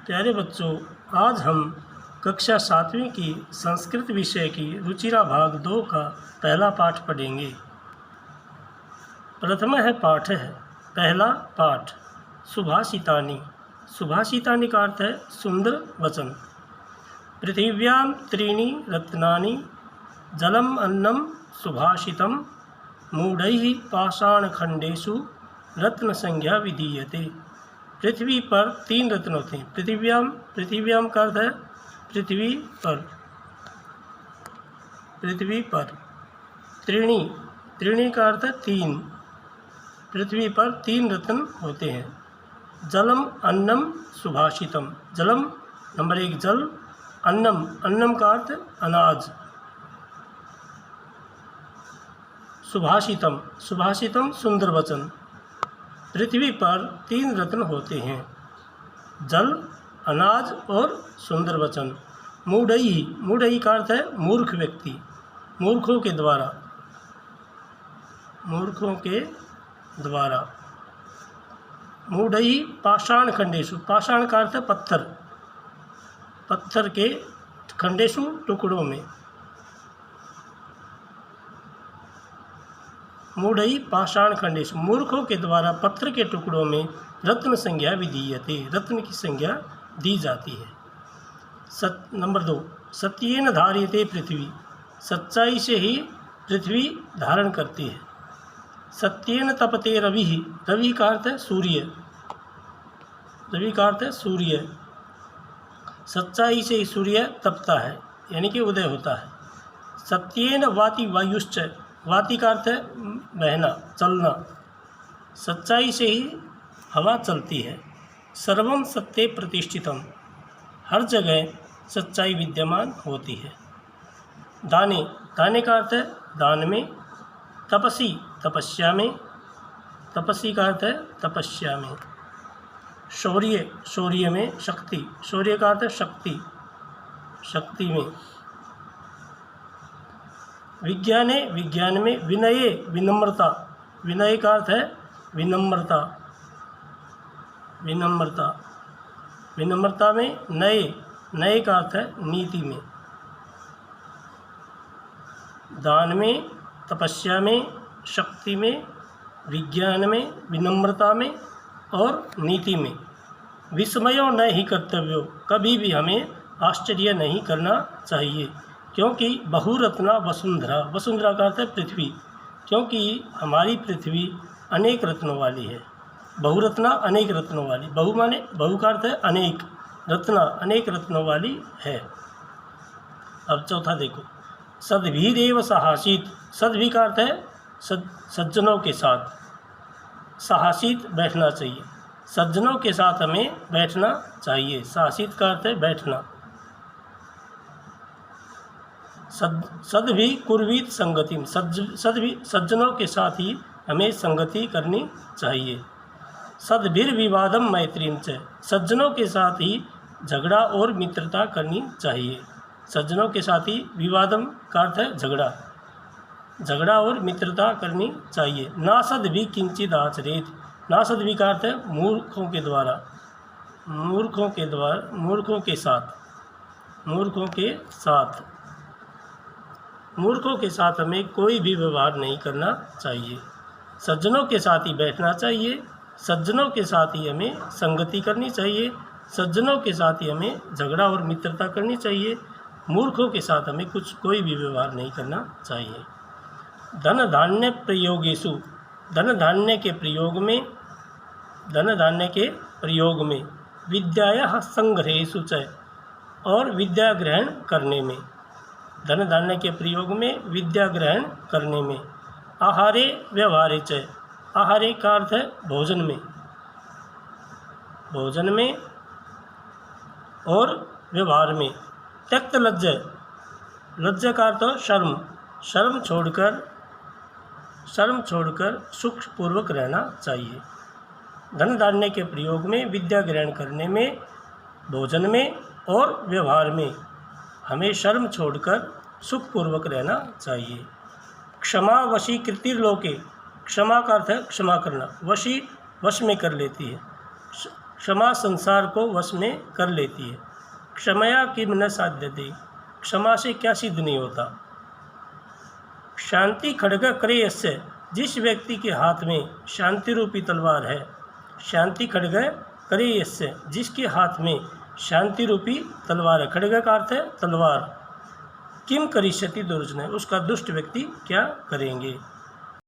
प्यारे बच्चों, आज हम कक्षा 7वीं की संस्कृत विषय की रुचिरा भाग 2 का पहला पाठ पढ़ेंगे। प्रथम पहला पाठ सुभाषितानि। सुभाषितानि का अर्थ है सुंदर वचन। पृथिव्यां त्रीणि रत्नानि जलम अन्नम सुभाषितम मूढ़ैः पाषाणखंडेषु रत्न संज्ञा विधीयते। पृथ्वी पर 3 रत्न होते हैं। पृथिव्याम का अर्थ है पृथ्वी पर। त्रीणी का अर्थ है 3। पृथ्वी पर 3 रत्न होते हैं। जलम अन्नम सुभाषितम। जलम नंबर 1 जल। अन्नम का अर्थ अनाज। सुभाषितम सुंदर वचन। पृथ्वी पर 3 रत्न होते हैं, जल, अनाज और सुंदर वचन। मूढ़ई का अर्थ है मूर्ख व्यक्ति, मूर्खों के द्वारा। मूढ़ई पाषाण खंडेशु। पाषाण का अर्थ है पत्थर के खंडेशु टुकड़ों में। मूढ़ई पाषाण खंडेशु, मूर्खों के द्वारा पत्थर के टुकड़ों में रत्न संज्ञा विधीयते, रत्न की संज्ञा दी जाती है। नंबर 2 सत्येन धार्यते पृथ्वी। सच्चाई से ही पृथ्वी धारण करती है। सत्येन तपते रविः। रवि का अर्थ है सूर्य। सच्चाई से ही सूर्य तपता है, यानी कि उदय होता है। सत्येन वाति वायुश्च। वाति का अर्थ है बहना, चलना। सच्चाई से ही हवा चलती है। सर्वम सत्ये प्रतिष्ठितम। हर जगह सच्चाई विद्यमान होती है। दाने का अर्थ है दान में। तपसी तपस्या में। तपसी का अर्थ है तपस्या में। शौर्य में। शौर्य का अर्थ है शक्ति में। विज्ञान में। विनये विनम्रता। विनय का अर्थ है विनम्रता में। नए का अर्थ है नीति में। दान में, तपस्या में, शक्ति में, विज्ञान में, विनम्रता में और नीति में। विस्मयो न ही कर्तव्यो। कभी भी हमें आश्चर्य नहीं करना चाहिए, क्योंकि बहुरत्ना वसुंधरा का अर्थ है पृथ्वी, क्योंकि हमारी पृथ्वी अनेक रत्नों वाली है। बहुरत्ना अनेक रत्नों वाली। बहु का अर्थ है अनेक, रत्ना अनेक रत्नों वाली है। अब चौथा देखो, सद्भिरेव सहासीत। सद्भि का अर्थ है सज्जनों के साथ। सहासीत बैठना चाहिए। सज्जनों के साथ हमें बैठना चाहिए। सहासीत का अर्थ है बैठना। सद्भि कुर्वीत संगतिम। सज्जनों के साथ ही हमें संगति करनी चाहिए। सद्भिर विवादम मैत्रीम च। सज्जनों के साथ ही झगड़ा और मित्रता करनी चाहिए। सज्जनों के साथ ही विवादम का अर्थ है झगड़ा और मित्रता करनी चाहिए। नासद्भि किंचित आचरेत। नासद्भि का अर्थ है मूर्खों के साथ हमें कोई भी व्यवहार नहीं करना चाहिए। सज्जनों के साथ ही बैठना चाहिए। सज्जनों के साथ ही हमें संगति करनी चाहिए। सज्जनों के साथ ही हमें झगड़ा और मित्रता करनी चाहिए। मूर्खों के साथ हमें कोई भी व्यवहार नहीं करना चाहिए। धन धान्य प्रयोगेषु। धन धान्य के प्रयोग में। विद्यायाः संग्रहेषु च। और विद्या ग्रहण करने में। धन धान्य के प्रयोग में, विद्या ग्रहण करने में। आहारे व्यवहारे च। आहारे का अर्थ है भोजन में और व्यवहार में। त्यक्त लज्जा का अर्थ है शर्म छोड़कर सुखपूर्वक रहना चाहिए। धन धान्य के प्रयोग में, विद्या ग्रहण करने में, भोजन में और व्यवहार में हमें शर्म छोड़कर सुखपूर्वक रहना चाहिए। क्षमा वशी कृतिर्लोके। क्षमा का अर्थ है क्षमा करना। वश में कर लेती है। क्षमा संसार को वश में कर लेती है। क्षमया किम न साध्यते, क्षमा से क्या सिद्ध नहीं होता। शांति खड्ग करे यस्य, जिस व्यक्ति के हाथ में शांति रूपी तलवार है। शांति खड्ग करे यस्य, जिसके हाथ में शांति रूपी तलवार है। खड्ग का अर्थ है तलवार। किम करिष्यति दुर्जन, उसका दुष्ट व्यक्ति क्या करेंगे।